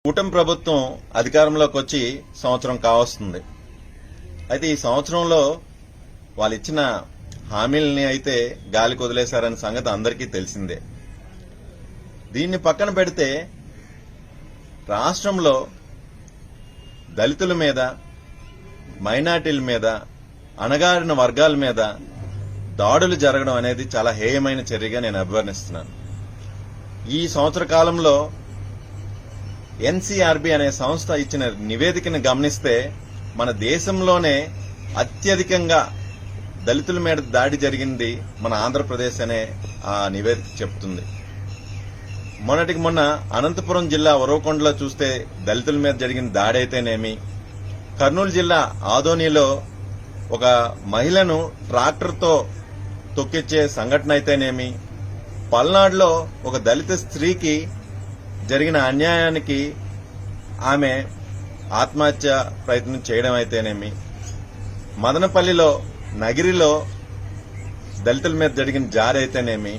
కూటమి ప్రభుత్వం అధికారంలోకి వచ్చి సంవత్సరం కావస్తుంది. అయితే ఈ సంవత్సరంలో వాళ్ళు ఇచ్చిన హామీలని అయితే గాలికి వదిలేశారనే సంగతి అందరికీ తెలిసిందే. దీన్ని పక్కన పెడితే రాష్ట్రంలో దళితుల మీద, మైనార్టీల మీద, అణగారిన వర్గాల మీద దాడులు జరగడం అనేది చాలా హేయమైన చర్యగా నేను అభివర్ణిస్తున్నాను. ఈ సంవత్సర కాలంలో ఎన్సీఆర్బీ అనే సంస్థ ఇచ్చిన నివేదికను గమనిస్తే మన దేశంలోనే అత్యధికంగా దళితుల మీద దాడి జరిగింది మన ఆంధ్రప్రదేశ్ అనే ఆ నివేదిక చెప్తుంది. మొన్నటికి మొన్న అనంతపురం జిల్లా ఉరవకొండలో చూస్తే దళితుల మీద జరిగిన దాడి అయితేనేమి, కర్నూలు జిల్లా ఆదోనిలో ఒక మహిళను ట్రాక్టర్తో తొక్కిచ్చే సంఘటన అయితేనేమి, పల్నాడులో ఒక దళిత స్త్రీకి జరిగిన అన్యాయానికి ఆమె ఆత్మహత్య ప్రయత్నం చేయడం అయితేనేమి, మదనపల్లిలో నగిరిలో దళితుల మీద జరిగిన జారి అయితేనేమి,